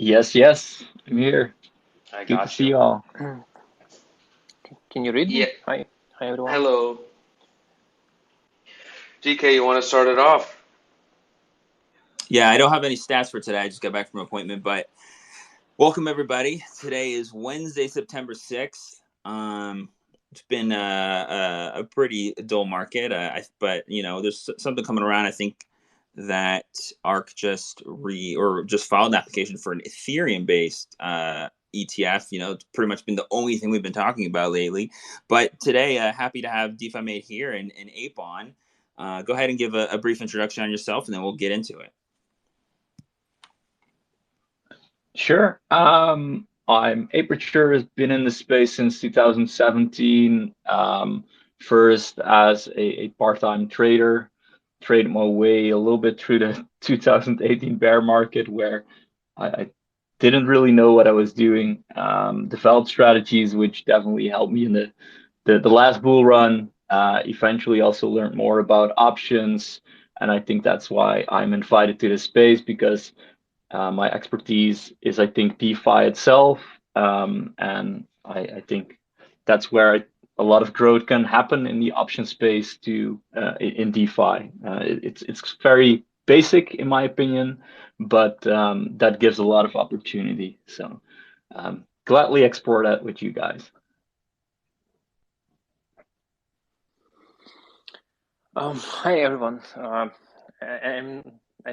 Yes, I'm here. I Good to got see you. you all. Can you read Yeah. me? Hi everyone. Hello. DK, you want to start it off? Yeah, I don't have any stats for today. I just got back from an appointment, but welcome everybody. Today is Wednesday, September 6th. It's been a pretty dull market, but there's something coming around. I think that ARK just filed an application for an Ethereum-based ETF. It's pretty much been the only thing we've been talking about lately. But today, happy to have DeFi Made Here and Ape on. Go ahead and give a brief introduction on yourself, and then we'll get into it. Sure. I'm Ape rture, has been in the space since 2017. First as a part-time trader, traded my way a little bit through the 2018 bear market where I didn't really know what I was doing. Developed strategies which definitely helped me in the last bull run. Eventually also learned more about options, and I think that's why I'm invited to this space because my expertise is, I think, DeFi itself, and I think that's where a lot of growth can happen in the option space in DeFi. It's very basic in my opinion, but that gives a lot of opportunity. So gladly explore that with you guys. Hi everyone. I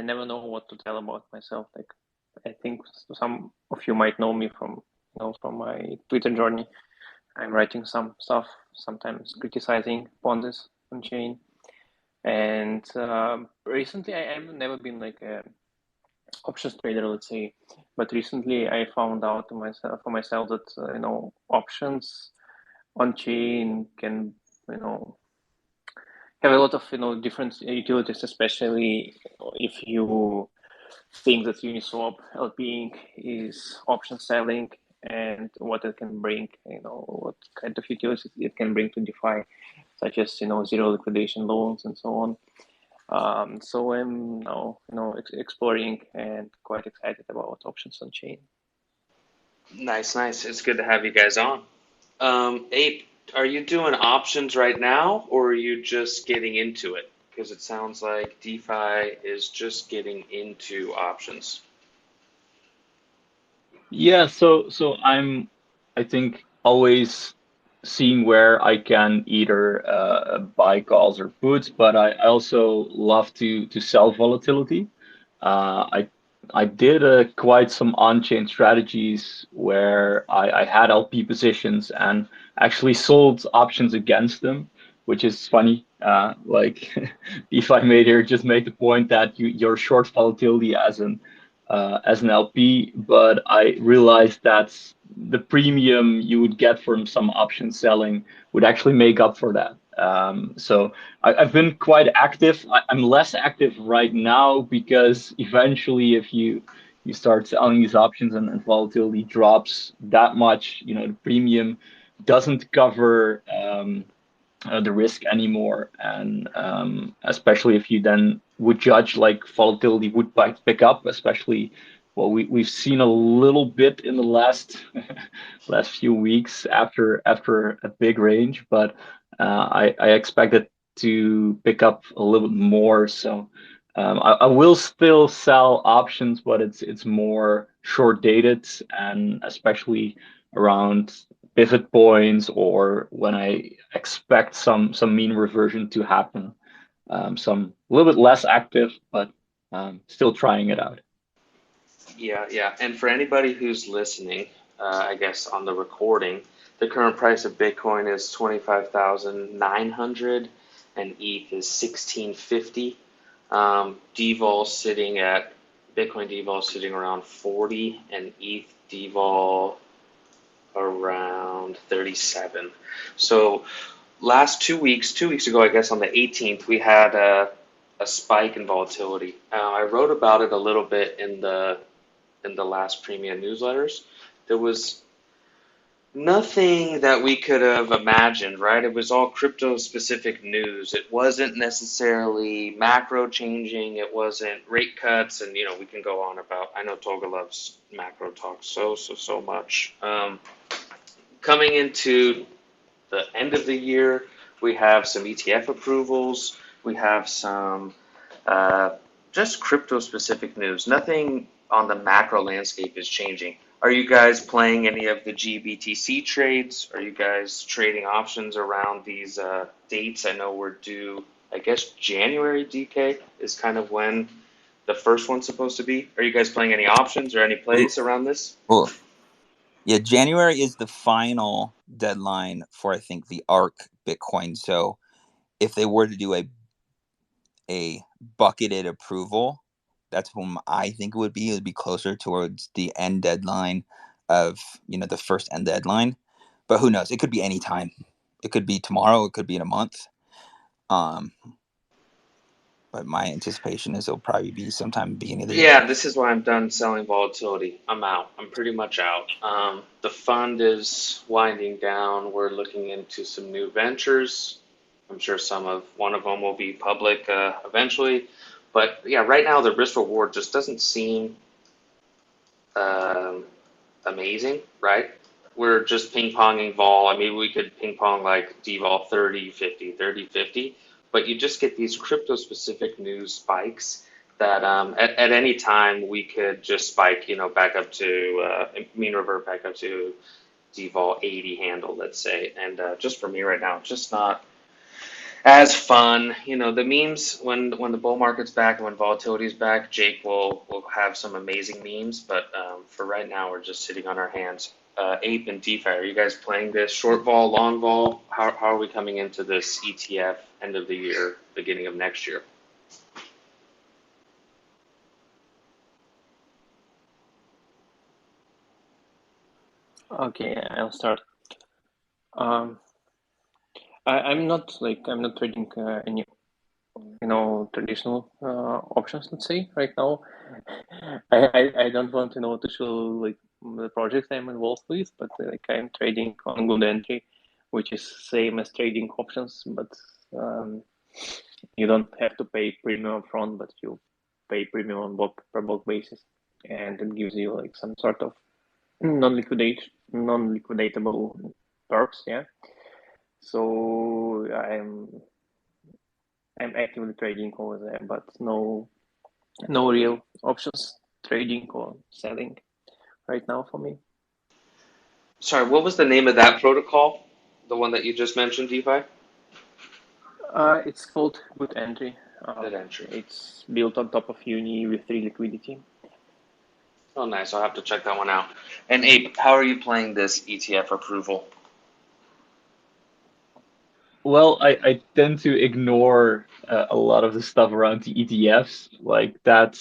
never know what to tell about myself. Like, I think some of you might know me from my Twitter journey. I'm writing some stuff, sometimes criticizing Ponzi on chain. And recently, I've never been like a options trader, let's say. But recently, I found out for myself that options on chain can have a lot of different utilities, especially if you think that Uniswap LPing is option selling and what it can bring, what kind of utilities it can bring to DeFi, such as zero liquidation loans and so on. So I'm now exploring and quite excited about options on chain. Nice. It's good to have you guys on. Ape, are you doing options right now, or are you just getting into it? Because it sounds like DeFi is just getting into options. Yeah, so I think always seeing where I can either buy calls or puts, but I also love to sell volatility. I did quite some on-chain strategies where I had LP positions and actually sold options against them, which is funny. Like DeFi Made Here just made the point that you're short volatility as an LP, but I realized that the premium you would get from some option selling would actually make up for that. So I've been quite active. I'm less active right now because eventually, if you start selling these options and volatility drops that much, the premium doesn't cover the risk anymore, and especially if you then would judge like volatility would pick up, especially well we've seen a little bit in the last last few weeks after a big range, but I expect it to pick up a little bit more. So I will still sell options, but it's more short dated, and especially around pivot points or when I expect some mean reversion to happen. So I'm a little bit less active, but still trying it out. Yeah. And for anybody who's listening, I guess on the recording, the current price of Bitcoin is 25,900 and ETH is 1650. Devol sitting at Bitcoin devol sitting around 40 and ETH devol around 37. So last 2 weeks ago, I guess on the 18th, we had a spike in volatility. I wrote about it a little bit in the last Premia newsletters. There was nothing that we could have imagined, right? It was all crypto specific news. It wasn't necessarily macro changing. It wasn't rate cuts. And, we can go on about, I know Toga loves macro talk so much. Coming into the end of the year, we have some ETF approvals. We have some just crypto specific news. Nothing on the macro landscape is changing. Are you guys playing any of the GBTC trades? Are you guys trading options around these dates? I know we're due, I guess January DK is kind of when the first one's supposed to be. Are you guys playing any options or any plays around this? Well, yeah, January is the final deadline for, I think, the ARC Bitcoin. So if they were to do a bucketed approval, that's when I think it would be. It would be closer towards the end deadline of, the first end deadline. But who knows? It could be any time. It could be tomorrow. It could be in a month. But my anticipation is it'll probably be sometime beginning of the year. Yeah, this is why I'm done selling volatility. I'm out. I'm pretty much out. The fund is winding down. We're looking into some new ventures. I'm sure one of them will be public eventually. But yeah, right now the risk reward just doesn't seem amazing, right? We're just ping ponging vol. I mean, we could ping pong like devol 30, 50, 30, 50, but you just get these crypto specific news spikes that at any time we could just spike, back up to mean revert back up to devol 80 handle, let's say. And just for me right now, it's just not as fun. The memes when the bull market's back and when volatility is back, Jake will have some amazing memes. But for right now, we're just sitting on our hands. Ape and DeFi, are you guys playing this short vol, long vol? How are we coming into this ETF end of the year, beginning of next year? Okay, I'll start. I'm not trading any traditional options, let's say, right now. I don't want to show the projects I'm involved with, but I'm trading on good entry, which is same as trading options, but you don't have to pay premium upfront, but you pay premium on per block basis, and it gives you some sort of non-liquidatable perks, yeah. So I'm actively trading over there, but no real options trading or selling right now for me. Sorry, what was the name of that protocol? The one that you just mentioned, DeFi? It's called Good Entry. Good Entry. It's built on top of Uni with 3 liquidity. Oh, nice. I'll have to check that one out. And Abe, how are you playing this ETF approval? Well, I tend to ignore a lot of the stuff around the ETFs. Like that,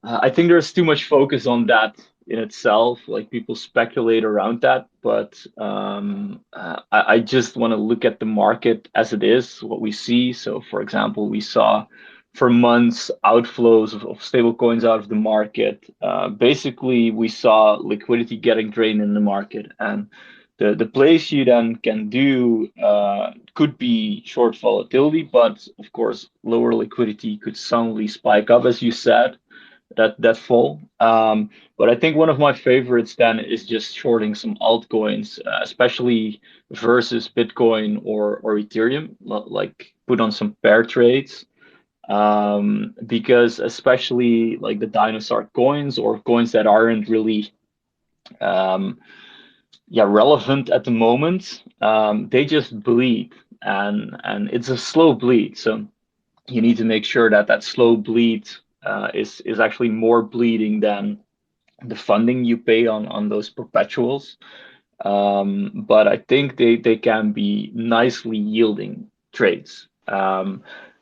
I think there's too much focus on that in itself. Like people speculate around that, but I just want to look at the market as it is, what we see. So, for example, we saw for months outflows of stable coins out of the market. Basically, we saw liquidity getting drained in the market, and the place you then can do could be short volatility, but of course, lower liquidity could suddenly spike up, as you said, that fall. But I think one of my favorites then is just shorting some altcoins, especially versus Bitcoin or Ethereum, like put on some pair trades. Because especially like the dinosaur coins or coins that aren't really relevant at the moment, they just bleed, and it's a slow bleed. So you need to make sure that slow bleed is actually more bleeding than the funding you pay on those perpetuals. But I think they can be nicely yielding trades.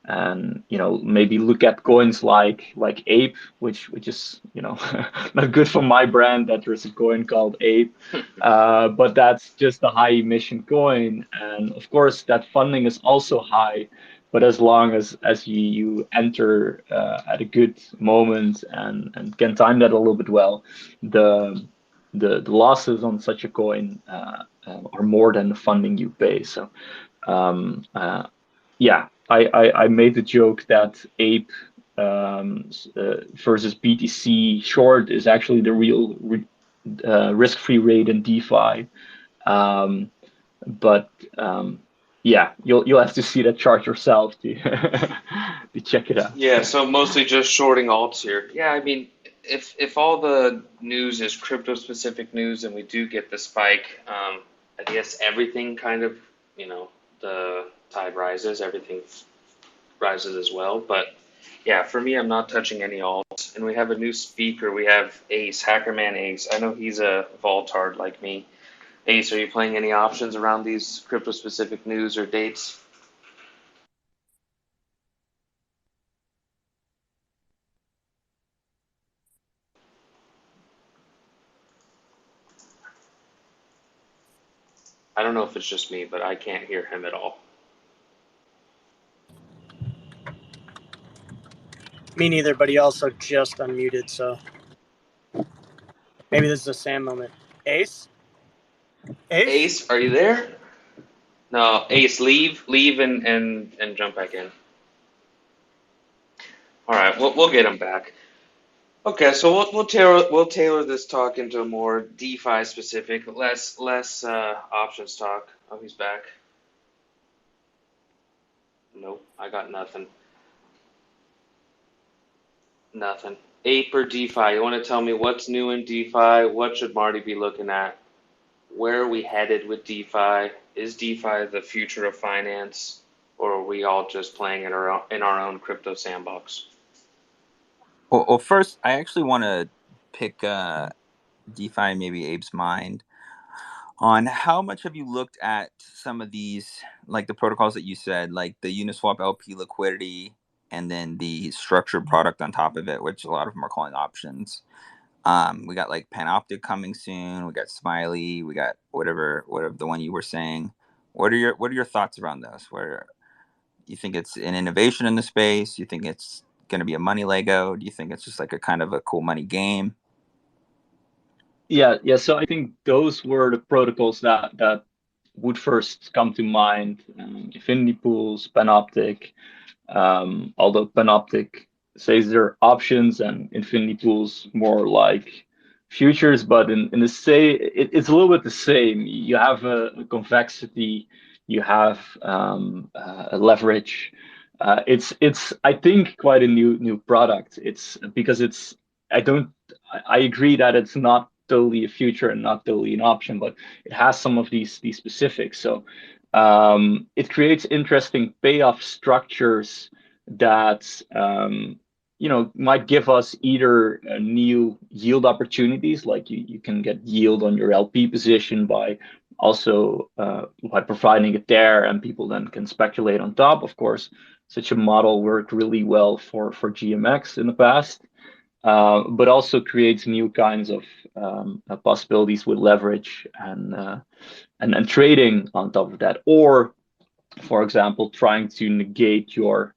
And maybe look at coins like Ape, which is not good for my brand that there's a coin called Ape, but that's just a high emission coin, and of course that funding is also high. But as long as you enter at a good moment and can time that a little bit well, the the losses on such a coin are more than the funding you pay. So yeah, I made the joke that Ape versus BTC short is actually the real risk-free rate in DeFi. But yeah, you'll have to see that chart yourself to to check it out. Yeah, so mostly just shorting alts here. Yeah, I mean, if all the news is crypto specific news and we do get the spike, I guess everything kind of, the tide rises, everything rises as well. But yeah, for me, I'm not touching any alts. And we have a new speaker. We have Ace, Hackerman Ace. I know he's a Vaultard like me. Ace, are you playing any options around these crypto specific news or dates? I don't know if it's just me, but I can't hear him at all. Me neither, but he also just unmuted, so maybe this is a Sam moment. Ace? Ace, are you there? No, Ace, leave and jump back in. All right, we'll get him back. Okay, so we'll tailor this talk into a more DeFi specific, less options talk. Oh, he's back. Nope, I got nothing. Nothing. Ape or DeFi? You want to tell me what's new in DeFi? What should Marty be looking at? Where are we headed with DeFi? Is DeFi the future of finance, or are we all just playing in our own crypto sandbox? Well, first, I actually want to pick DeFi, maybe Abe's mind, on how much have you looked at some of these, like the protocols that you said, like the Uniswap LP liquidity, and then the structured product on top of it, which a lot of them are calling options. We got like Panoptic coming soon. We got Smiley. We got whatever the one you were saying. What are your thoughts around those? Where you think it's an innovation in the space? You think it's going to be a money Lego? Do you think it's just like a kind of a cool money game? Yeah. So I think those were the protocols that would first come to mind. Infinity pools, Panoptic. Although Panoptic says they're options and Infinity pools more like futures, but in the it's a little bit the same. You have a convexity, you have a leverage. It's I think quite a new product. It's because it's I don't I agree that it's not totally a future and not totally an option, but it has some of these specifics. So it creates interesting payoff structures that might give us either new yield opportunities, like you can get yield on your LP position by also by providing it there, and people then can speculate on top. Of course, such a model worked really well for GMX in the past. But also creates new kinds of possibilities with leverage and trading on top of that. Or, for example, trying to negate your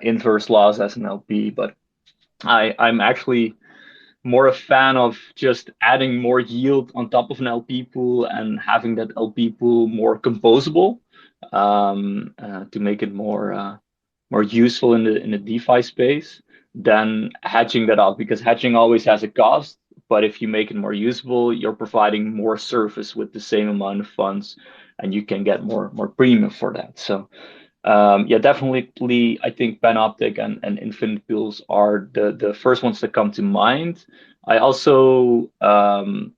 inverse loss as an LP. But I'm actually more a fan of just adding more yield on top of an LP pool and having that LP pool more composable to make it more useful in the DeFi space than hedging that out, because hedging always has a cost. But if you make it more usable, you're providing more service with the same amount of funds, and you can get more premium for that. So yeah, definitely, I think Panoptic and Infinite Pools are the first ones that come to mind. I also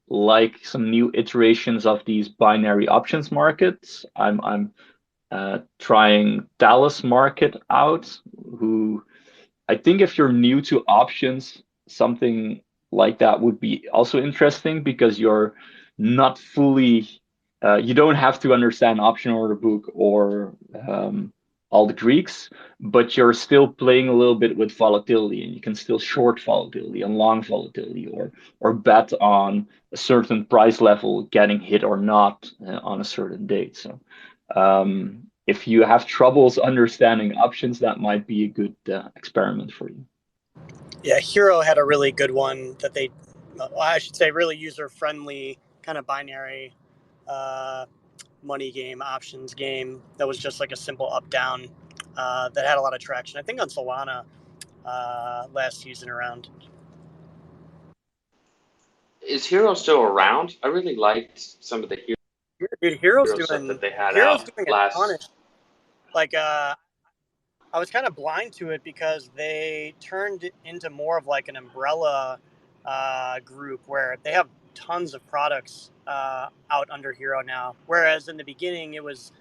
like some new iterations of these binary options markets. I'm trying Dallas Market out, who I think if you're new to options, something like that would be also interesting, because you're not fully, you don't have to understand option order book or all the Greeks, but you're still playing a little bit with volatility, and you can still short volatility and long volatility, or bet on a certain price level getting hit or not on a certain date. So if you have troubles understanding options, that might be a good experiment for you. Yeah, Hero had a really good one that they I should say, really user-friendly kind of binary money game, options game that was just like a simple up-down that had a lot of traction. I think on Solana last season around. Is Hero still around? I really liked some of the Dude, Hero's Hero stuff doing that they had Hero's out doing a ton of last. like I was kind of blind to it because they turned it into more of like an umbrella group where they have tons of products out under Hero now. Whereas in the beginning, it was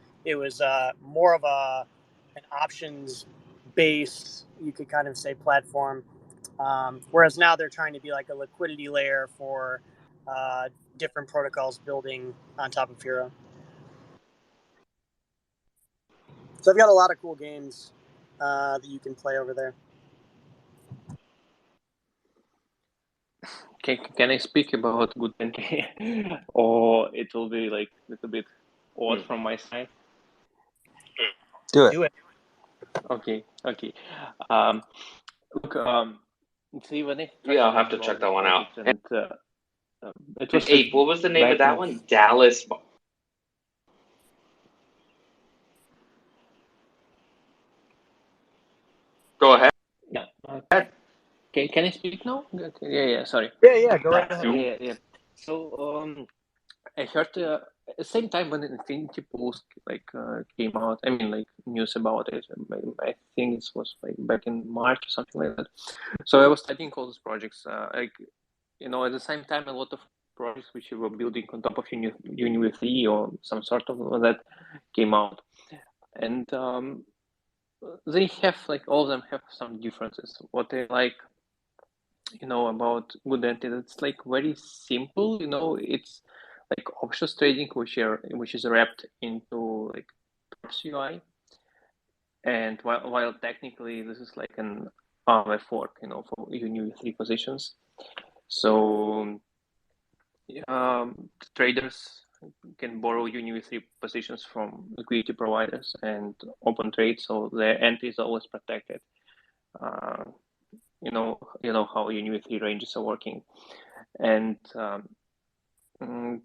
more of an options based, you could kind of say, platform. Whereas now they're trying to be like a liquidity layer for different protocols building on top of Hero. So I've got a lot of cool games that you can play over there. Can I speak about good entry, or it will be like a little bit odd from my side? Do it. Do it. Okay. Look, see when I Yeah, I'll have to check that one out. And it was Hey, what was the name of that one? Dallas. Go ahead. Yeah. Can I speak now? Okay, yeah. Sorry. Yeah. Go right ahead. Yeah. So I heard at the same time when Infinity Post came out. I mean, like news about it. I think it was like back in March or something like that. So I was studying all those projects. At the same time, a lot of projects which we were building on top of Uni3 or some sort of that came out, and they have all of them have some differences. What they like, about good entity, it's like very simple. It's like options trading, which is wrapped into like Props UI, and while technically this is like an RF fork, for Uni3 positions. So traders can borrow Uni3 positions from liquidity providers and open trade, so their entry is always protected. You know how Uni3 ranges are working, and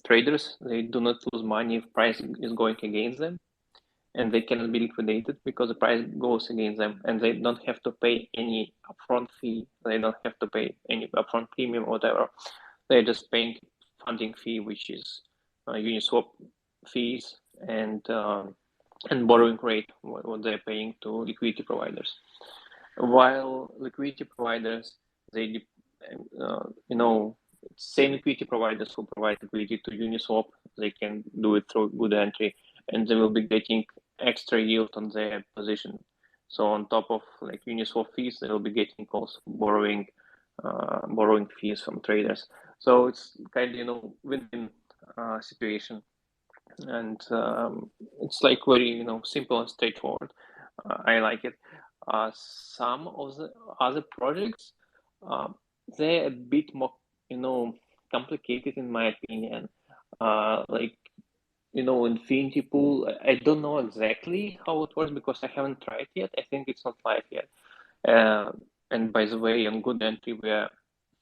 traders, they do not lose money if price is going against them, and they cannot be liquidated because the price goes against them, and they don't have to pay any upfront fee. They don't have to pay any upfront premium or whatever. They're just paying funding fee, which is Uniswap fees and borrowing rate, what they're paying to liquidity providers. While liquidity providers, they same liquidity providers who provide liquidity to Uniswap, they can do it through good entry, and they will be getting extra yield on their position. So on top of like Uniswap fees, they will be getting also borrowing fees from traders. So it's kind of win-win situation, and it's like very simple and straightforward. I like it. Some of the other projects, they're a bit more complicated in my opinion. Infinity Pool, I don't know exactly how it works because I haven't tried yet. I think it's not live yet. And by the way, on good entry, we are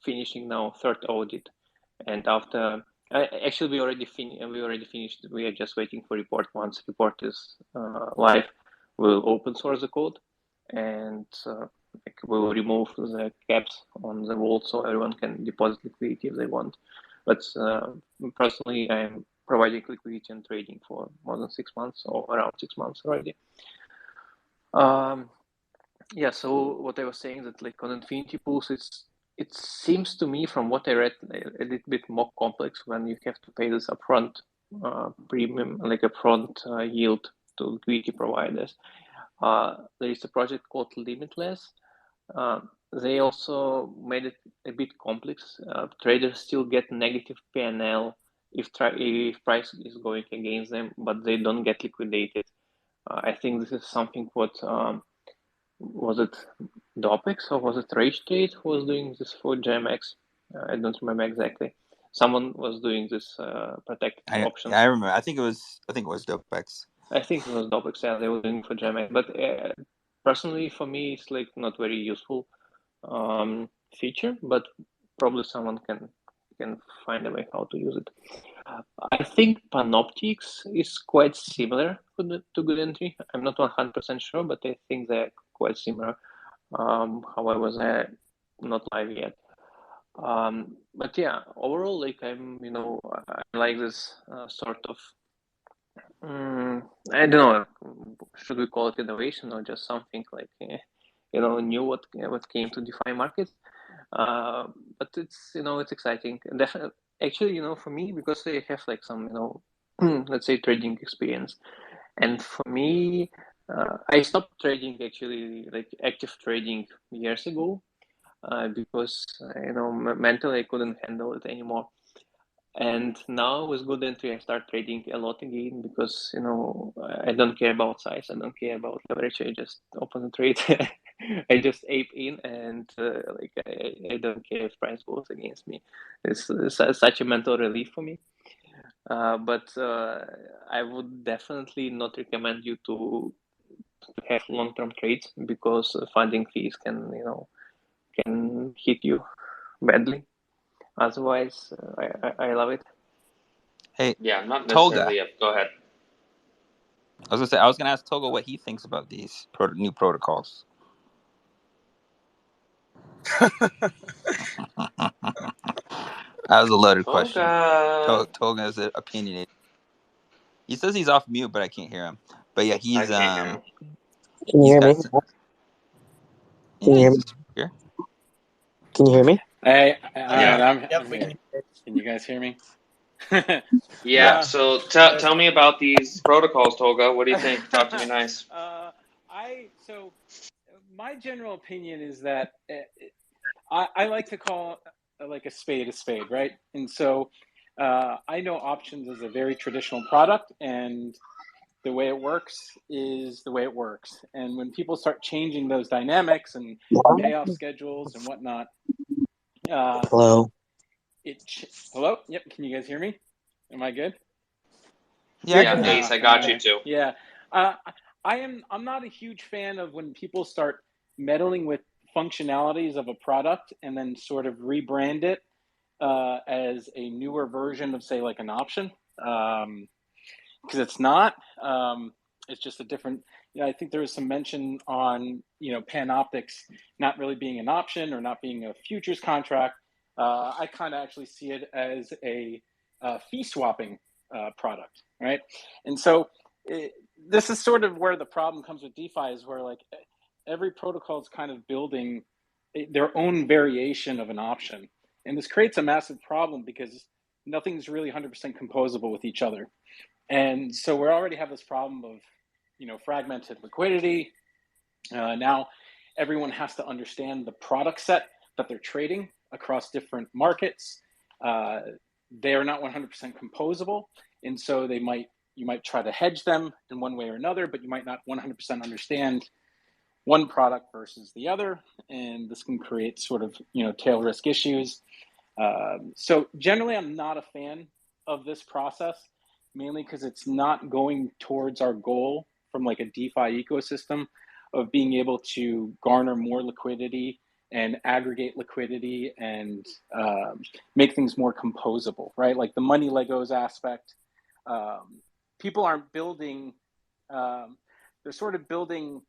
finishing now third audit, and after actually we already finished. We are just waiting for report. Once report is live, we'll open source the code, and we'll remove the caps on the vault so everyone can deposit liquidity if they want. But personally, I'm providing liquidity and trading for more than 6 months or around 6 months already. Yeah, so what I was saying that like on Infinity Pools, it seems to me from what I read a little bit more complex when you have to pay this upfront premium, like upfront yield to liquidity providers. There is a project called Limitless. They also made it a bit complex. Traders still get negative PNL if price is going against them, but they don't get liquidated. I think this is something what was it Dopex or was it rture who was doing this for GMX? I don't remember exactly. Someone was doing this protected options. I remember. I think it was Dopex. I think it was Dopex. Yeah, they were doing for GMX. But personally, for me, it's like not very useful feature. But probably someone can can find a way how to use it. I think Panoptics is quite similar to Good Entry. I'm not 100% sure, but I think they're quite similar. However, they're not live yet. But yeah, overall, like I like this sort of, I don't know, should we call it innovation or just something like, new what came to DeFi markets. But it's it's exciting. And definitely, actually, for me, because I have like some let's say trading experience, and for me, I stopped trading actually like active trading years ago because mentally I couldn't handle it anymore. And now with Good Entry, I start trading a lot again because I don't care about size, I don't care about leverage. I just open the trade, I just ape in, and I don't care if price goes against me. It's such a mental relief for me. But I would definitely not recommend you to have long-term trades because funding fees can hit you badly. Otherwise, I love it. Hey, Yeah, not Tolga. necessarily. Go ahead. I was gonna ask Tolga what he thinks about these new protocols. That was a loaded question. Tolga is opinionated. He says he's off mute, but I can't hear him. But yeah, he's Can you hear me? Can you hear me? Here. Can you hear me? I'm Yep, we here. Can you guys hear me? Yeah. So tell me about these protocols, Tolga. What do you think? Talk to me nice. So my general opinion is that I like to call like a spade, right? And so I know options is a very traditional product, and the way it works is the way it works. And when people start changing those dynamics and payoff schedules and whatnot, Hello. Hello? Yep. Can you guys hear me? Am I good? Yeah, Ace, I got you too. Yeah. I'm not a huge fan of when people start meddling with functionalities of a product and then sort of rebrand it as a newer version of, say, like an option. Because it's not. It's just a different. I think there was some mention on Panoptics not really being an option or not being a futures contract. I kind of actually see it as a fee swapping product, right? And so this is sort of where the problem comes with DeFi, is where like every protocol is kind of building their own variation of an option, and this creates a massive problem because nothing's really 100% composable with each other. And so we already have this problem of fragmented liquidity. Now everyone has to understand the product set that they're trading across different markets. They are not 100% composable, and so you might try to hedge them in one way or another, but you might not 100% understand one product versus the other, and this can create sort of tail risk issues. So generally, I'm not a fan of this process, mainly because it's not going towards our goal from like a DeFi ecosystem of being able to garner more liquidity and aggregate liquidity and make things more composable, right? Like the money Legos aspect. People aren't building, they're sort of building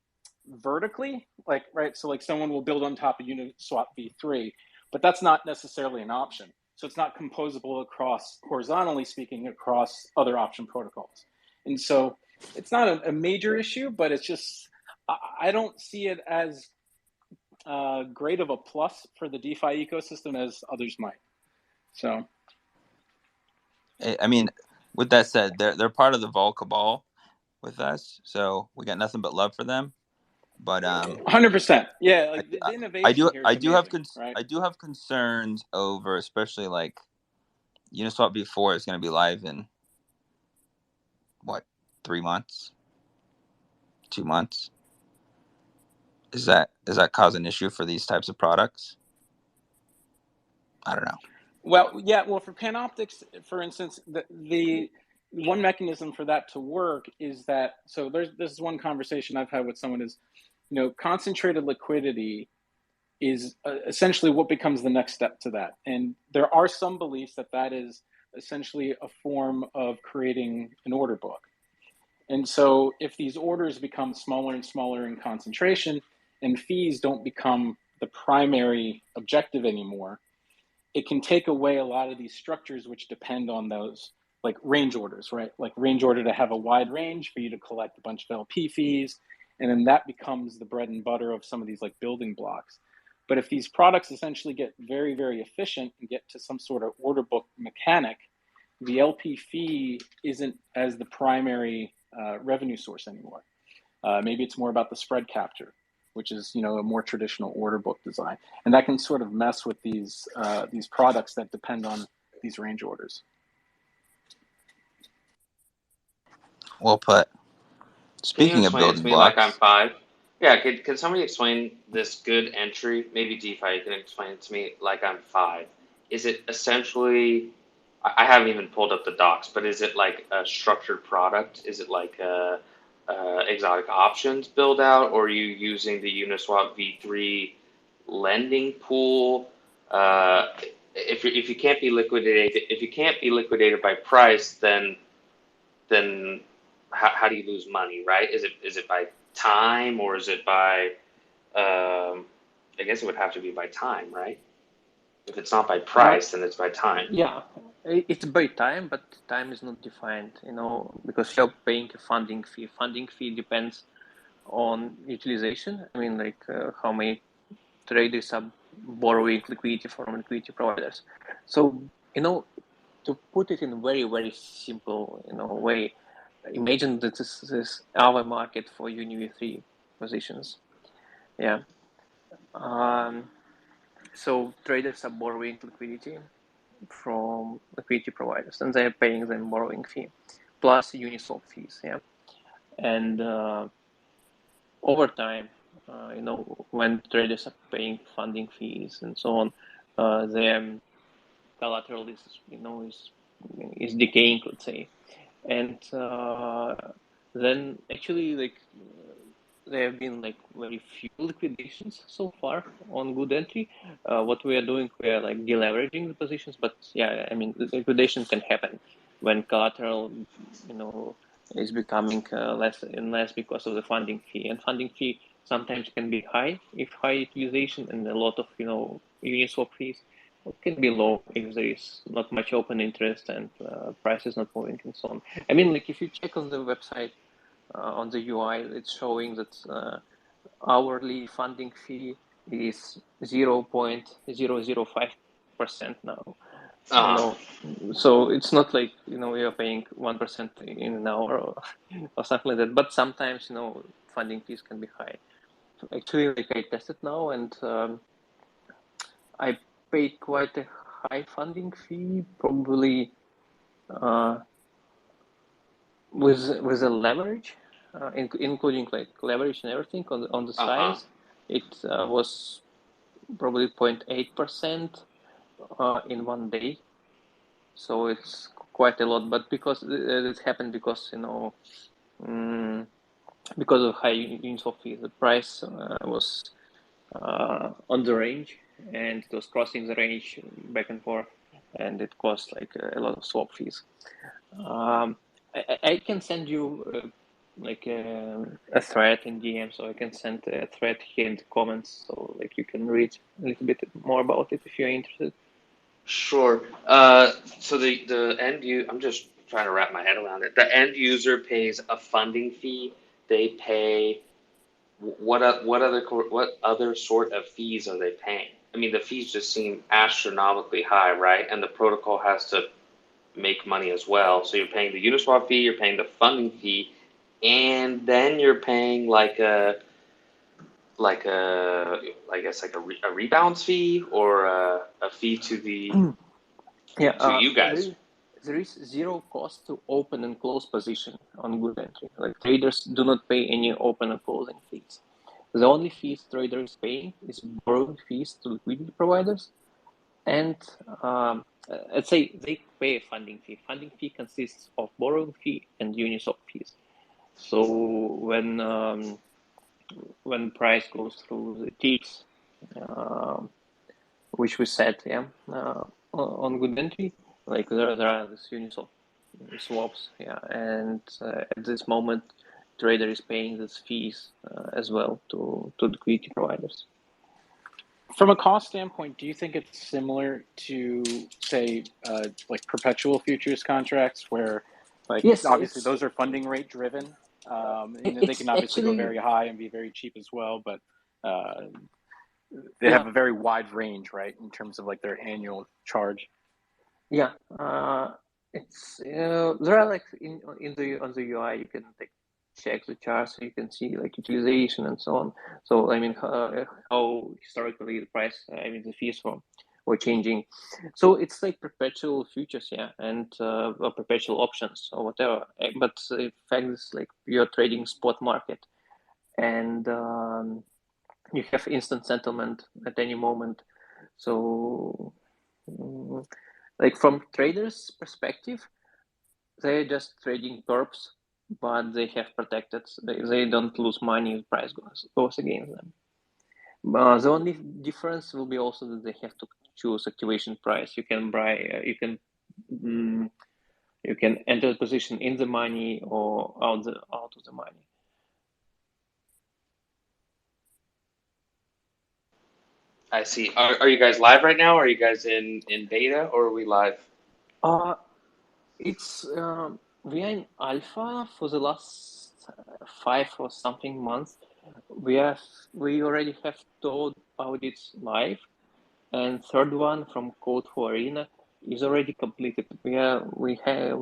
vertically, like, right? So like someone will build on top of Uniswap v3, but that's not necessarily an option. So it's not composable across, horizontally speaking, across other option protocols. And so it's not a major issue, but it's just, I don't see it as great of a plus for the DeFi ecosystem as others might. So, I mean, with that said, they're part of the Vol Cabal with us, so we got nothing but love for them. But 100%, yeah. Like the innovation I do have concerns over, especially like Uniswap v4 is going to be live in what, 3 months, 2 months. Does that cause an issue for these types of products? I don't know. Well, yeah. Well, for Panoptics, for instance, the one mechanism for that to work is that, so this is one conversation I've had with someone is, concentrated liquidity is essentially what becomes the next step to that. And there are some beliefs that that is essentially a form of creating an order book. And so if these orders become smaller and smaller in concentration and fees don't become the primary objective anymore, it can take away a lot of these structures which depend on those, like range orders, right? Like range order to have a wide range for you to collect a bunch of LP fees. And then that becomes the bread and butter of some of these like building blocks. But if these products essentially get very, very efficient and get to some sort of order book mechanic, the LP fee isn't as the primary revenue source anymore. Maybe it's more about the spread capture, which is, you know, a more traditional order book design, and that can sort of mess with these products that depend on these range orders. Well put. Can you Speaking of explain it to building me like I'm blocks, 5? Yeah, can somebody explain this good entry? Maybe DeFi, you can explain it to me like I'm 5. Is it essentially, I haven't even pulled up the docs, but is it like a structured product? Is it like a exotic options build out, or are you using the Uniswap v3 lending pool? If you can't be liquidated by price, then how do you lose money, right? Is it by time, or is it by I guess it would have to be by time, right? If it's not by price, then it's by time. Yeah, it's by time, but time is not defined, you know, because you're paying a funding fee. Funding fee depends on utilization. I mean, like how many traders are borrowing liquidity from liquidity providers. So, you know, to put it in a very, very simple, you know, way, imagine that this is our market for UniV3 positions. Yeah. So traders are borrowing liquidity from liquidity providers, and they're paying them borrowing fee plus Uniswap fees. Yeah, and over time, you know, when traders are paying funding fees and so on, their collateral is, you know, is decaying, let's say, and then actually like there have been like very few liquidations so far on good entry. What we are doing, we are like deleveraging the positions, but yeah, I mean, liquidation can happen when collateral, you know, is becoming less and less because of the funding fee. And funding fee sometimes can be high if high utilization, and a lot of, you know, Uniswap fees can be low if there is not much open interest and price is not moving and so on. I mean, like if you check on the website, on the UI, it's showing that hourly funding fee is 0.005% now. You know, so it's not like, you know, you're paying 1% in an hour or something like that. But sometimes, you know, funding fees can be high. So actually, like I tested now, and I paid quite a high funding fee, probably with a leverage, including like leverage and everything on the size. It was probably 0.8% in one day, so it's quite a lot. But because it happened because, you know, because of high Uniswap fees, the price was on the range, and it was crossing the range back and forth, and it cost like a lot of swap fees. I can send you like a thread in DM, so I can send a thread here in the comments, so like you can read a little bit more about it if you're interested. Sure. So the end user, I'm just trying to wrap my head around it. The end user pays a funding fee. They pay what other sort of fees are they paying? I mean, the fees just seem astronomically high, right? And the protocol has to make money as well. So you're paying the Uniswap fee, you're paying the funding fee, and then you're paying I guess like a rebounds fee, or a fee to the to you guys. There is zero cost to open and close position on good entry. Like traders do not pay any open and closing fees. The only fees traders pay is borrowing fees to liquidity providers, and let's say they pay a funding fee. Funding fee consists of borrowing fee and Uniswap fees. So when price goes through the ticks, which we set on good entry. Like there are these Uniswap swaps, and at this moment, trader is paying these fees as well to liquidity providers. From a cost standpoint, do you think it's similar to, say, like perpetual futures contracts, where, like, Yes, obviously those are funding rate driven? They it's can obviously go actually, very high and be very cheap as well, but they have a very wide range, right, in terms of like their annual charge. Yeah, it's there are like on the UI you can like check the charts, so you can see like utilization and so on. So I mean, how historically the price, the fees were changing. So it's like perpetual futures, and or perpetual options or whatever. But in fact, it's like you're trading spot market, and you have instant settlement at any moment. So. Like from traders' perspective, they're just trading perps, but they have protected. They don't lose money if price goes against them. The only difference will be also that they have to choose activation price. You can buy, you can enter a position in the money or out of the money. I see. Are you guys live right now? Are you guys in beta, or are we live? It's we are in alpha for the last 5 or something months. We already have 2 audits live, and third one from Code for Arena is already completed. We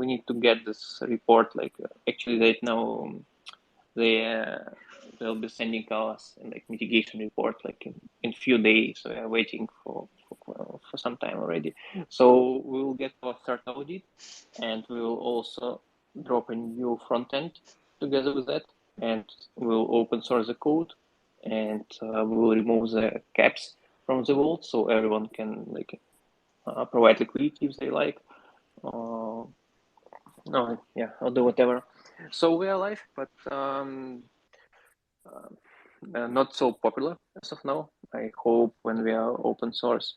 need to get this report. Like actually, right now they'll be sending us like mitigation report like in few days. So we are waiting for some time already. So we will get our third audit, and we will also drop a new front end together with that, and we'll open source the code, and we will remove the caps from the vault, so everyone can like provide liquidity if they like. I'll do whatever. So we are live, but not so popular as of now. I hope when we are open source,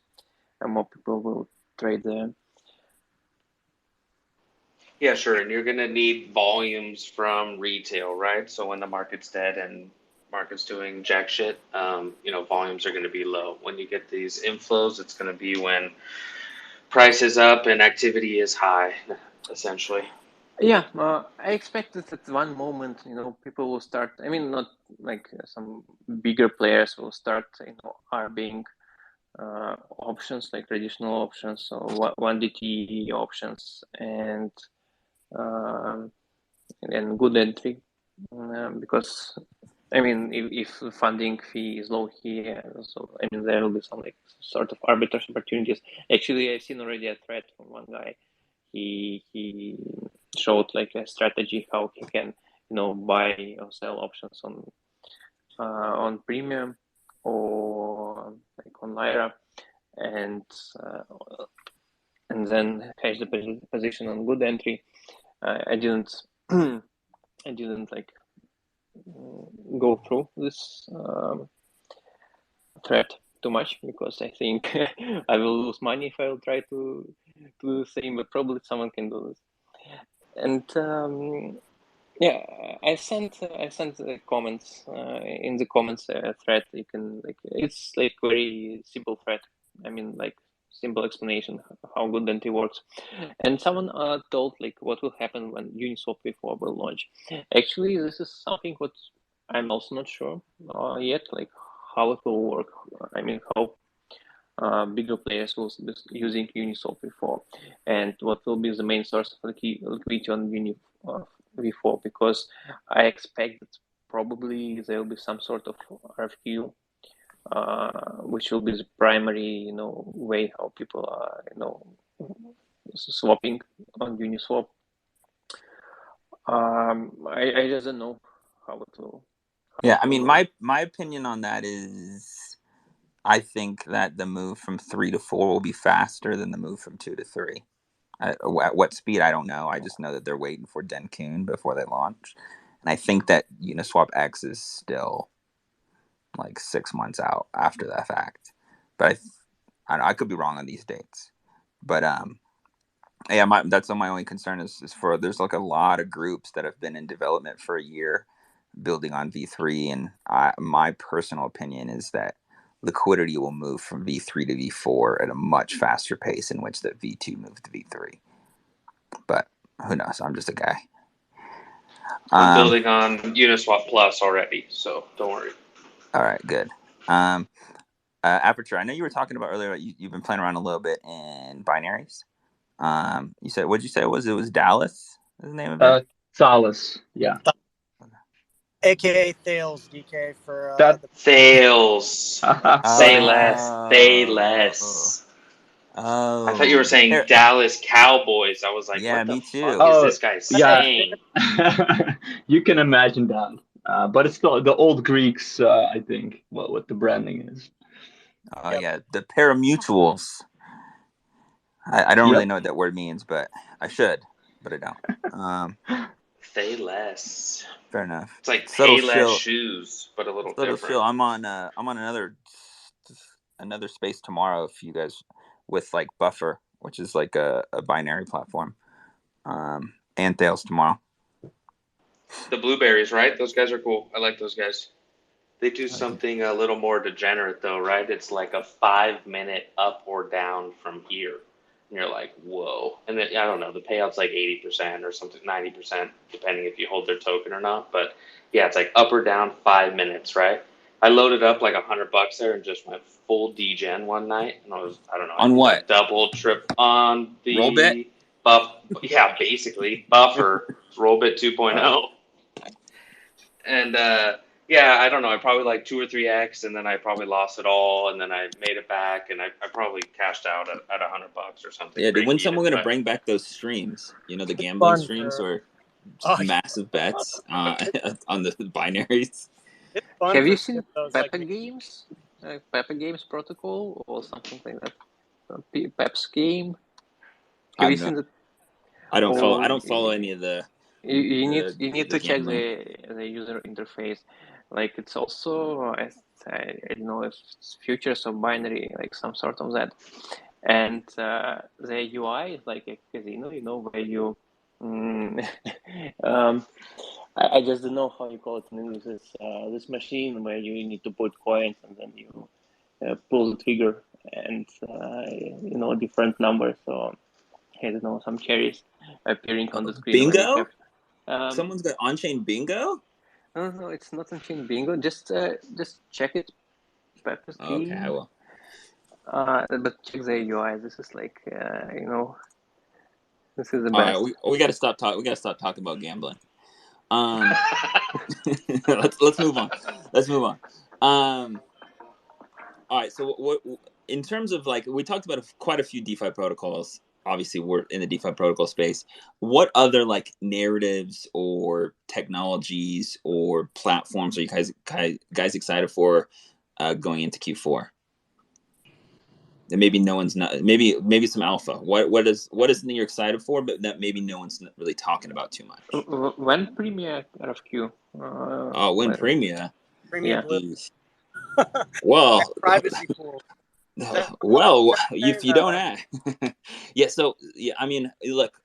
more people will trade there. Yeah, sure. And you're going to need volumes from retail, right? So when the market's dead and market's doing jack shit, volumes are going to be low. When you get these inflows, it's going to be when price is up and activity is high, essentially. Yeah, I expect that at one moment, people will start. I mean, not like some bigger players will start, RBing options like traditional options, so 1DT options, and good entry, because I mean, if the funding fee is low here, so I mean there will be some like sort of arbitrage opportunities. Actually, I've seen already a thread from one guy. He showed like a strategy how he can buy or sell options on Premium or like on Lyra, and then hedge the position on good entry. I didn't like go through this thread too much because I think I will lose money if I will try to do the same, but probably someone can do this. And I sent the comments in the comments thread. You can like it's like very simple thread. I mean like simple explanation how good entry works. And someone told like what will happen when Uniswap v4 will launch. Actually, this is something what I'm also not sure yet. Like how it will work. I mean how bigger players will be using Uniswap v4, and what will be the main source of liquidity on v4, because I expect that probably there will be some sort of RFQ, which will be the primary, way how people are, swapping on Uniswap. I just don't know how it will. Yeah, I mean, my opinion on that is, I think that the move from 3 to 4 will be faster than the move from 2 to 3. At what speed, I don't know. I just know that they're waiting for Denkun before they launch. And I think that Uniswap X is still like 6 months out after that fact. But I could be wrong on these dates. But yeah, that's my only concern is for there's like a lot of groups that have been in development for a year, building on V3, and my personal opinion is that liquidity will move from V3 to V4 at a much faster pace in which that V2 moved to V3. But who knows? I'm just a guy. I'm building on Uniswap Plus already, so don't worry. All right, good. Aperture, I know you were talking about earlier, you've been playing around a little bit in binaries. You said, what'd you say it was? It was Dallas? Is the name of it? Thales, yeah. AKA Thales, DK for Thales. Say less. Say less. Oh. I thought you were saying Dallas Cowboys. I was like, yeah, what the me too. fuck is this guy saying? You can imagine that. But it's the old Greeks, I think, what the branding is. Oh, yeah, the parimutuels. I don't really know what that word means, but I should, but I don't. Say less. Fair enough. It's like pay less shoes, but a little different. Chill. I'm on another space tomorrow. If you guys with like Buffer, which is like a binary platform, and Thales tomorrow. The Blueberries, right? Those guys are cool. I like those guys. They do something a little more degenerate though, right? It's like a 5-minute up or down from here. And you're like, whoa. And then, I don't know, the payout's like 80% or something, 90%, depending if you hold their token or not. But yeah, it's like up or down 5 minutes, right? I loaded up like $100 there and just went full degen one night. And I don't know. On what? Double, trip on the Rollbit? Yeah, basically. Buffer. Rollbit 2.0. And yeah, I don't know. I probably like 2 or 3x, and then I probably lost it all, and then I made it back, and I probably cashed out at $100 or something. Yeah, dude, when's someone gonna bring back those streams? You know, the gambling streams or massive bets on the binaries. Have you seen Peppa Games? Peppa Games Protocol or something like that? Pep's game. Have you seen that? I don't follow any of the. You need to check the user interface. Like it's also I don't know if it's futures or binary, like some sort of that. And the UI is like a casino, you know, where you I just don't know how you call it in English. This machine where you need to put coins and then you pull the trigger and you know, different numbers. So I don't know, some cherries appearing on the screen. Bingo? Someone's got on-chain bingo? No, it's not on-chain bingo. Just check it. Pepper's okay, I will. But check the UI. This is like you know, this is the best. All right, we got to stop talking. We got to stop talking about gambling. Let's move on. All right. So what in terms of like we talked about quite a few DeFi protocols. Obviously, we're in the DeFi protocol space. What other like narratives or technologies or platforms are you guys excited for going into Q4? And maybe no one's not. Maybe some alpha. What is something you're excited for, but that maybe no one's really talking about too much. When Premia RFQ? When Premia? Premia yeah. Well, privacy pool. Well, if you don't ask. Yeah, so yeah, I mean, look,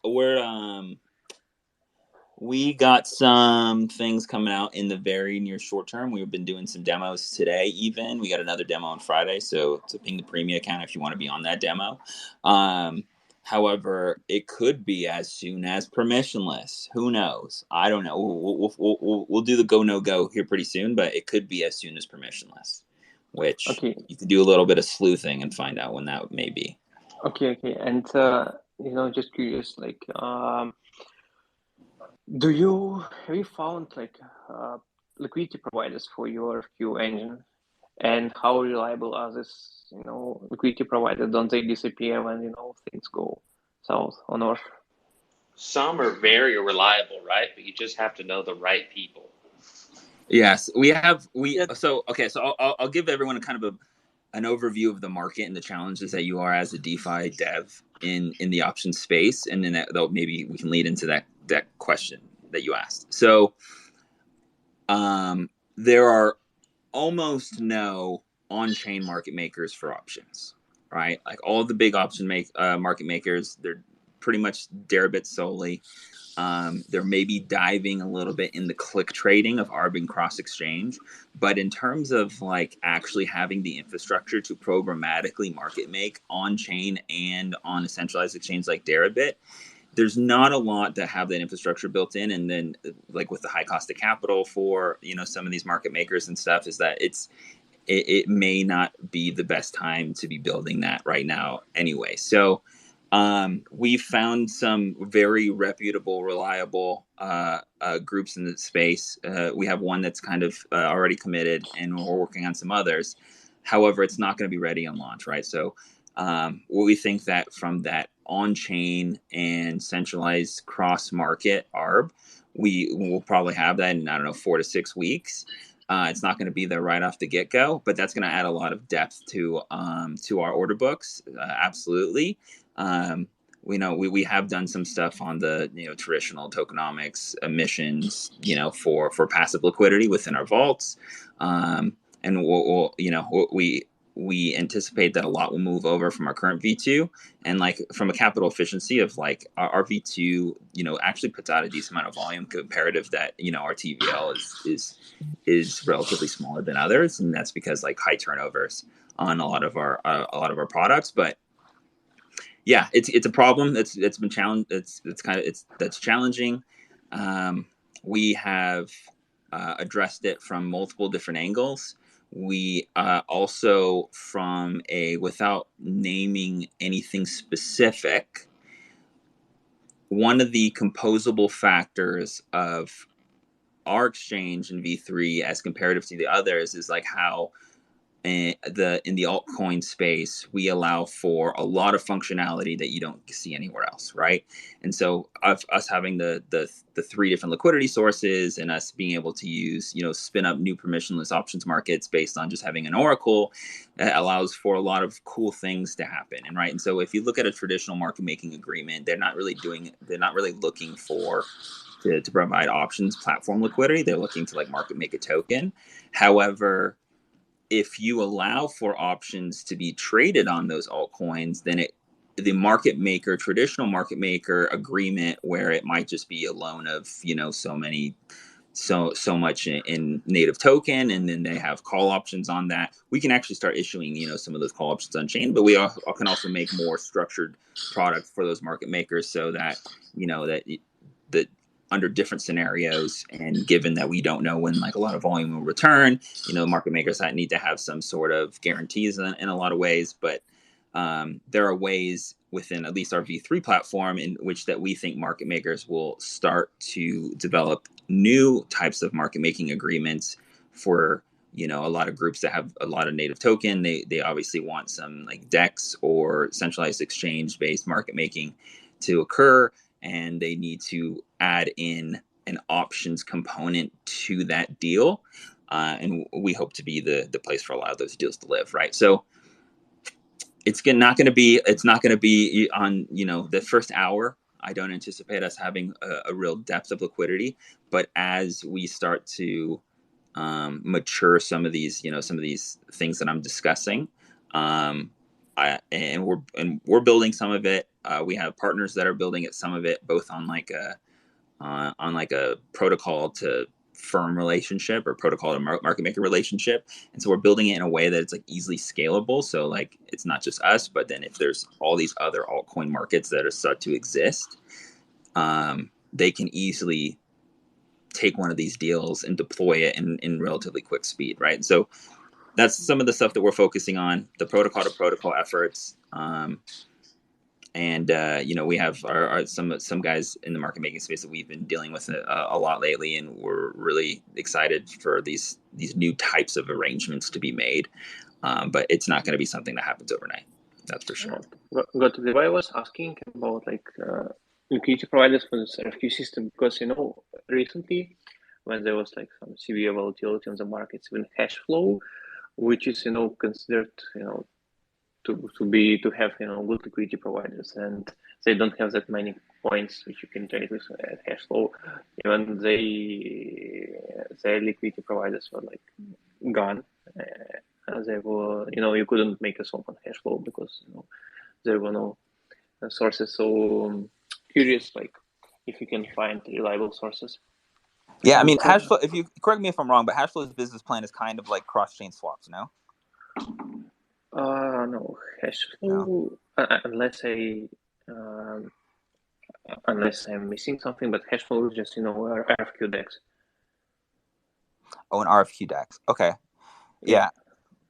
we got some things coming out in the very near short term. We've been doing some demos today even. We got another demo on Friday, so ping the Premia account if you want to be on that demo. However, it could be as soon as permissionless. Who knows? I don't know. We'll do the go no go here pretty soon, but it could be as soon as permissionless. Which you can do a little bit of sleuthing and find out when that may be. Okay. And, you know, just curious, like, have you found, like, liquidity providers for your Q engine? And how reliable are these, you know, liquidity providers? Don't they disappear when, you know, things go south or north? Some are very reliable, right? But you just have to know the right people. Yes, so I'll give everyone a kind of an overview of the market and the challenges that you are as a DeFi dev in the options space, and then maybe we can lead into that question that you asked. So there are almost no on-chain market makers for options, right? Like all the big market makers, they're pretty much Deribit solely. They're maybe diving a little bit in the click trading of arb and cross exchange, but in terms of like actually having the infrastructure to programmatically market make on chain and on a centralized exchange like Deribit, there's not a lot that have that infrastructure built in. And then like with the high cost of capital for, you know, some of these market makers and stuff, is that it may not be the best time to be building that right now anyway. So we've found some very reputable, reliable groups in the space. We have one that's kind of already committed, and we're working on some others. However, it's not going to be ready on launch, right? So we think that from that on-chain and centralized cross-market ARB, we will probably have that in, I don't know, 4 to 6 weeks. It's not going to be there right off the get-go, but that's going to add a lot of depth to our order books. Absolutely. We have done some stuff on the, you know, traditional tokenomics emissions, you know, for passive liquidity within our vaults, and we anticipate that a lot will move over from our current V2, and like from a capital efficiency of like our V2, you know, actually puts out a decent amount of volume comparative that, you know, our TVL is relatively smaller than others, and that's because like high turnovers on a lot of our products. But yeah, it's a problem that's been challenged. That's challenging. We have addressed it from multiple different angles. We also, from without naming anything specific, one of the composable factors of our exchange in V3 as comparative to the others is like how in the altcoin space we allow for a lot of functionality that you don't see anywhere else, right? And so us having the 3 different liquidity sources and us being able to use, you know, spin up new permissionless options markets based on just having an oracle allows for a lot of cool things to happen. And right, and so if you look at a traditional market making agreement, they're not really looking for to provide options platform liquidity. They're looking to like market make a token. However, if you allow for options to be traded on those altcoins, then the traditional market maker agreement, where it might just be a loan of, you know, so much in native token, and then they have call options on that. We can actually start issuing, you know, some of those call options on chain, but we can also make more structured products for those market makers, so that, you know, that under different scenarios, and given that we don't know when like a lot of volume will return, you know, market makers that need to have some sort of guarantees in a lot of ways. But there are ways within at least our V3 platform in which that we think market makers will start to develop new types of market making agreements for, you know, a lot of groups that have a lot of native token. They obviously want some like DEX or centralized exchange based market making to occur, and they need to add in an options component to that deal, and we hope to be the place for a lot of those deals to live, right? So it's not going to be on, you know, the first hour. I don't anticipate us having a real depth of liquidity, but as we start to mature some of these things that I'm discussing, we're building some of it. We have partners that are building it, some of it, both on like a protocol to firm relationship or protocol to market maker relationship. And so we're building it in a way that it's like easily scalable. So like it's not just us, but then if there's all these other altcoin markets that are start to exist, they can easily take one of these deals and deploy it in relatively quick speed, right? And so that's some of the stuff that we're focusing on, the protocol to protocol efforts. You know, we have some guys in the market making space that we've been dealing with a lot lately, and we're really excited for these new types of arrangements to be made. But it's not going to be something that happens overnight. That's for sure. Got to I was asking about like liquidity providers for this RFQ system, because, you know, recently when there was like some severe volatility on the markets, even cash flow, which is, you know, considered, you know, to have good liquidity providers, and they don't have that many points which you can trade with hash flow. Even their liquidity providers were like gone. They were, you couldn't make a swap on hash flow because there were no sources. So curious, like if you can find reliable sources. Yeah, I mean, Hashflow, if you correct me if I'm wrong, but Hashflow's business plan is kind of like cross-chain swaps, no? No, Hashflow, unless I'm missing something, but Hashflow is just, RFQ DEX. Oh, an RFQ DEX. Okay. Yeah.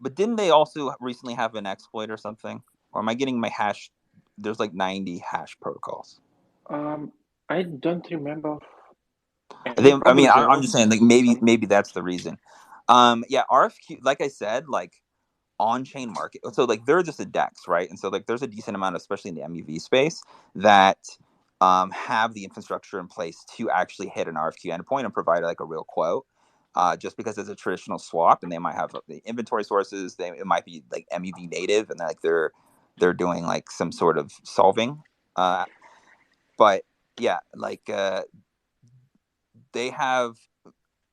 But didn't they also recently have an exploit or something? Or am I getting my hash? There's like 90 hash protocols. I don't remember. I'm just saying, like maybe that's the reason. Yeah, RFQ, like I said, like on-chain market. So like they're just a DEX, right? And so like there's a decent amount, especially in the MEV space, that have the infrastructure in place to actually hit an RFQ endpoint and provide like a real quote. Just because it's a traditional swap, and they might have the inventory sources, it might be like MEV native, and like they're doing like some sort of solving. But yeah, like they have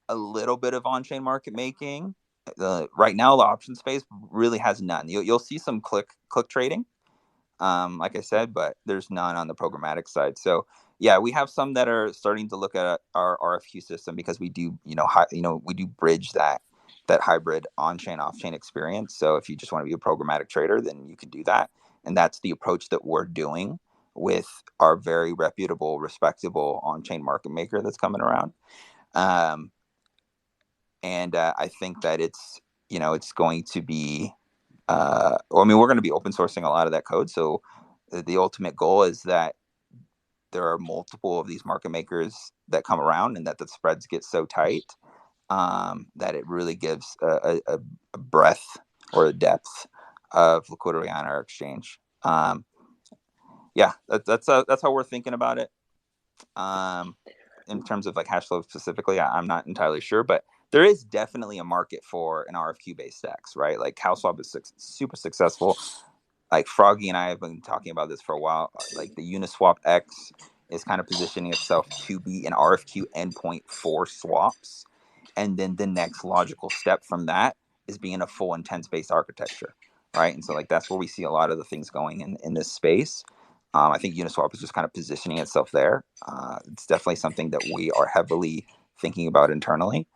a little bit of on-chain market making. Right now, the option space really has none. You'll see some click trading, like I said, but there's none on the programmatic side. So yeah, we have some that are starting to look at our RFQ system because we do, we do bridge that hybrid on-chain, off-chain experience. So if you just want to be a programmatic trader, then you can do that. And that's the approach that we're doing with our very reputable, respectable on-chain market maker that's coming around. And I think that it's going to be, we're going to be open sourcing a lot of that code. So the ultimate goal is that there are multiple of these market makers that come around, and that the spreads get so tight that it really gives a breadth or a depth of liquidity on our exchange. Yeah, that's how we're thinking about it. In terms of like Hashflow specifically, I'm not entirely sure, but there is definitely a market for an RFQ based DEX, right? Like CowSwap is super successful. Like Froggy and I have been talking about this for a while. Like the Uniswap X is kind of positioning itself to be an RFQ endpoint for swaps. And then the next logical step from that is being a full intense based architecture, right? And so like that's where we see a lot of the things going in this space. I think Uniswap is just kind of positioning itself there. It's definitely something that we are heavily thinking about internally.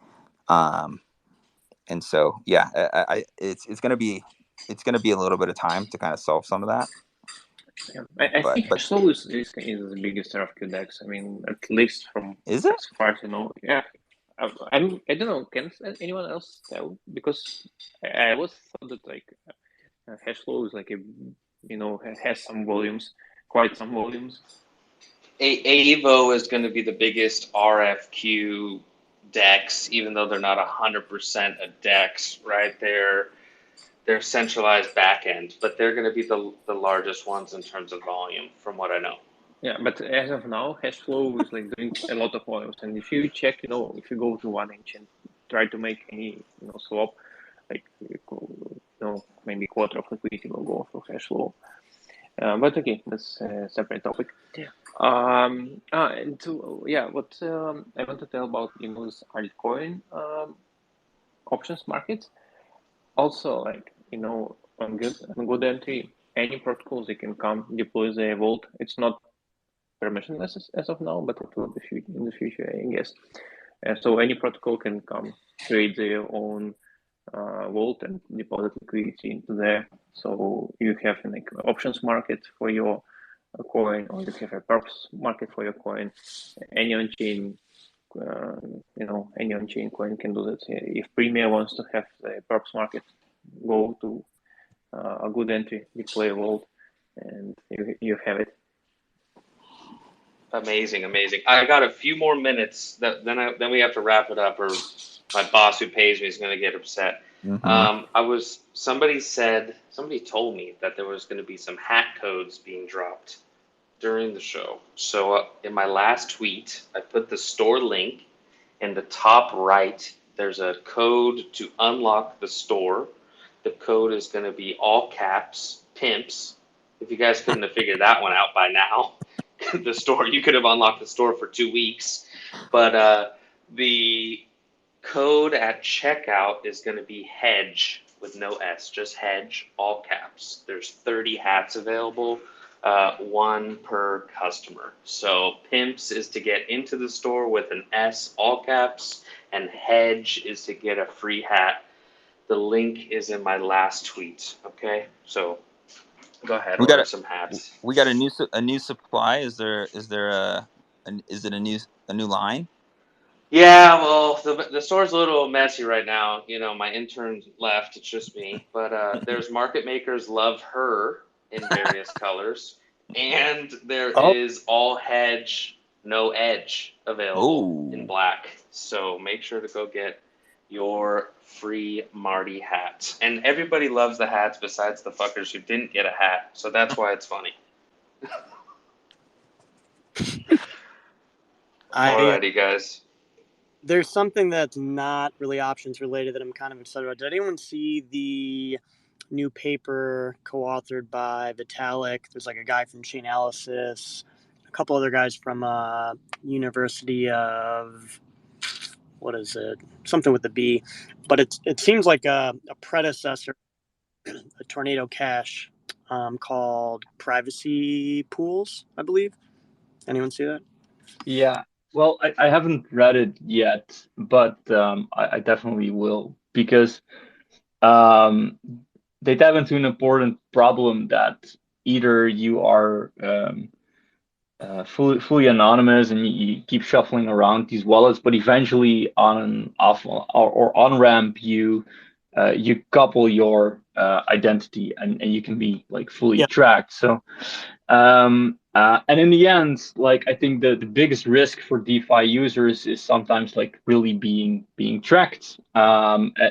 And so, yeah, it's going to be a little bit of time to kind of solve some of that. Yeah, I think Hashflow is the biggest RFQ DEX. I mean, at least from as far as you know. Yeah, I don't know. Can anyone else tell? Because I always thought that like Hashflow is like has some volumes, quite some volumes. AVO is going to be the biggest RFQ DEX, even though they're not 100% a DEX, right? They're centralized backend, but they're going to be the largest ones in terms of volume, from what I know. Yeah, but as of now, Hashflow is like doing a lot of volumes, and if you check, if you go to 1inch and try to make any swap, like maybe quarter of liquidity will go for Hashflow. But okay, that's a separate topic. And what I want to tell about this altcoin options market. Also, like on good entry, any protocols they can come deploy their vault. It's not permissionless as of now, but it will be in the future, I guess. So any protocol can come create their own vault and deposit liquidity into there. So you have an options market for your coin, or you have a perps market for your coin. Any on-chain, any on-chain coin can do that. If Premia wants to have the perps market, go to a good entry, deploy a vault, and you have it. Amazing. I got a few more minutes. Then we have to wrap it up, or my boss who pays me is going to get upset. Mm-hmm. Somebody told me that there was going to be some hack codes being dropped during the show. So in my last tweet, I put the store link in the top right. There's a code to unlock the store. The code is going to be all caps pimps. If you guys couldn't have figured that one out by now, the store, you could have unlocked the store for 2 weeks. But the code at checkout is going to be hedge with no S, just hedge, all caps. There's 30 hats available, one per customer. So pimps is to get into the store with an S, all caps, and hedge is to get a free hat. The link is in my last tweet. Okay, so go ahead, order some hats. We got a new supply. Is it a new line? Yeah, well, the store's a little messy right now. You know, my intern left. It's just me. But there's market makers love her in various colors, and there is all hedge, no edge available in black. So make sure to go get your free Marty hat. And everybody loves the hats besides the fuckers who didn't get a hat. So that's why it's funny. Alrighty, guys. There's something that's not really options related that I'm kind of excited about. Did anyone see the new paper co-authored by Vitalik? There's like a guy from Chainalysis, a couple other guys from University of, what is it? Something with the B. But it seems like a predecessor, a Tornado Cash, called Privacy Pools, I believe. Anyone see that? Yeah. Well, I haven't read it yet, but I definitely will, because they dive into an important problem that either you are fully anonymous and you keep shuffling around these wallets, but eventually on an off or on ramp you couple your identity and you can be like fully tracked. So and in the end, like I think the biggest risk for DeFi users is sometimes like really being tracked,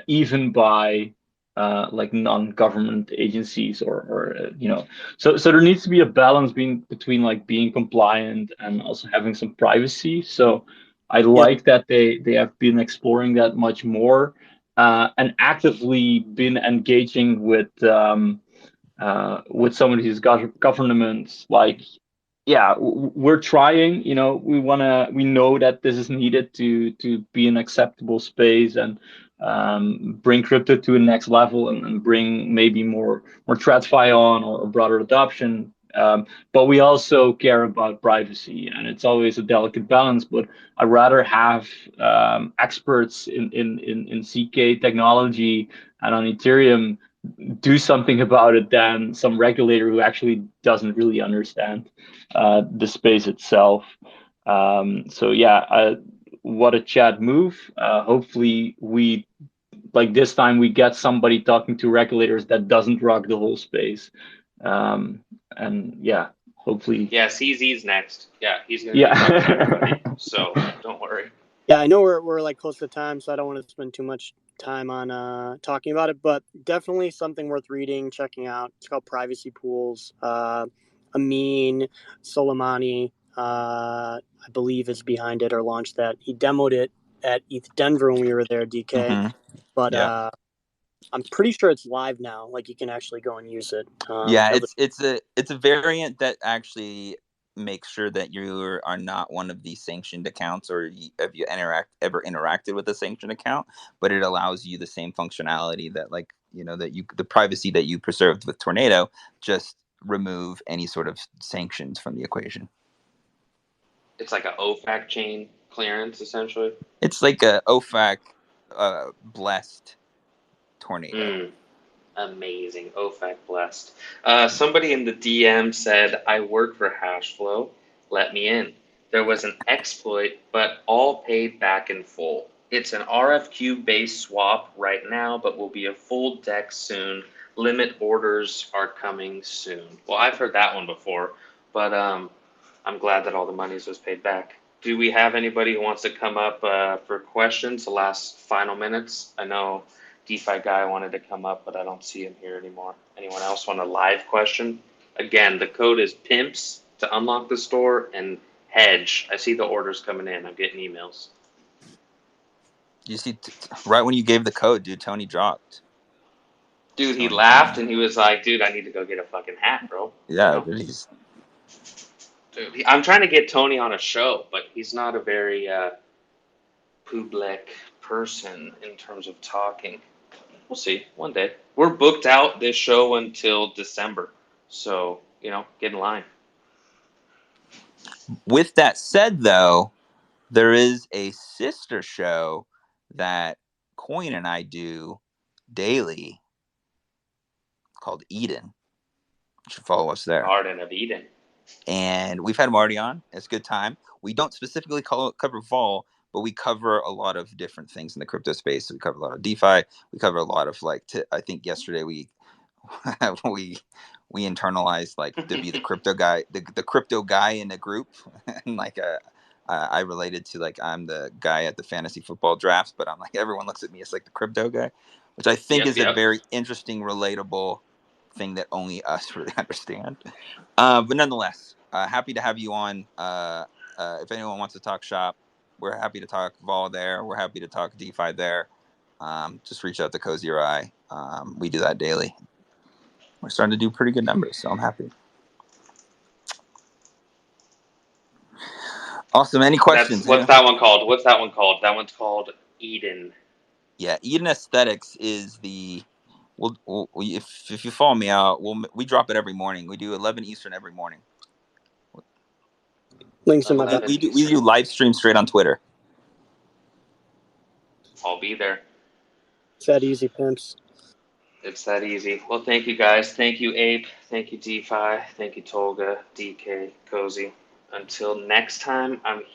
even by like non-government agencies or you know. So there needs to be a balance between like being compliant and also having some privacy. So I like that they have been exploring that much more, and actively been engaging with some of these governments. Like, yeah, we're trying. You know, we know that this is needed to be an acceptable space and bring crypto to a next level and bring maybe more TradFi on or broader adoption. But we also care about privacy, and it's always a delicate balance. But I'd rather have experts in CK technology and on Ethereum do something about it than some regulator who actually doesn't really understand the space itself. So yeah, what a Chad move. Hopefully we, like this time, we get somebody talking to regulators that doesn't rock the whole space. And yeah, hopefully. Yeah, CZ's next. Yeah, he's gonna be talking to everybody. So don't worry. Yeah, I know we're like close to time, so I don't want to spend too much time on talking about it, but definitely something worth reading, checking out. It's called Privacy Pools. Amin Soleimani, I believe, is behind it or launched that. He demoed it at ETH Denver when we were there, DK. But I'm pretty sure it's live now. Like you can actually go and use it. It's a variant that actually make sure that you are not one of these sanctioned accounts, or if you ever interacted with a sanctioned account, but it allows you the same functionality that, like, you know, that the privacy that you preserved with Tornado, just remove any sort of sanctions from the equation. It's like a OFAC chain clearance, essentially. It's like a OFAC blessed Tornado. Amazing. OFAC blessed. Somebody in the DM said, I work for Hashflow. Let me in. There was an exploit, but all paid back in full. It's an RFQ-based swap right now, but will be a full deck soon. Limit orders are coming soon. Well, I've heard that one before, but I'm glad that all the money was paid back. Do we have anybody who wants to come up for questions the last final minutes? I know DeFi guy wanted to come up, but I don't see him here anymore. Anyone else want a live question? Again, the code is PIMPS to unlock the store, and hedge. I see the orders coming in. I'm getting emails. You see, right when you gave the code, dude, Tony dropped. Dude, he laughed and he was like, "Dude, I need to go get a fucking hat, bro." Yeah, You know? but he's Dude, I'm trying to get Tony on a show, but he's not a very public person in terms of talking. We'll see one day. We're booked out this show until December, so get in line. With that said, though, there is a sister show that Coin and I do daily called Eden. You should follow us there. Garden of Eden. And we've had Marty on. It's a good time. We don't specifically cover vol, but we cover a lot of different things in the crypto space. We cover a lot of DeFi. We cover a lot of I think yesterday we internalized to be the crypto guy, the crypto guy in a group, and I related to I'm the guy at the fantasy football drafts, but I'm everyone looks at me as the crypto guy, which I think is a very interesting, relatable thing that only us really understand. But nonetheless, happy to have you on. If anyone wants to talk shop, we're happy to talk vol there. We're happy to talk DeFi there. Just reach out to Cozy or I. We do that daily. We're starting to do pretty good numbers, so I'm happy. Awesome. Any questions? What's that one called? That one's called Eden. Yeah, Eden Aesthetics is the. If you follow me out, we drop it every morning. We do 11 Eastern every morning. Links in my bio. We do live stream straight on Twitter. I'll be there. It's that easy, pimps. It's that easy. Well, thank you guys. Thank you, Ape. Thank you, DeFi. Thank you, Tolga, DK, Cozy. Until next time, I'm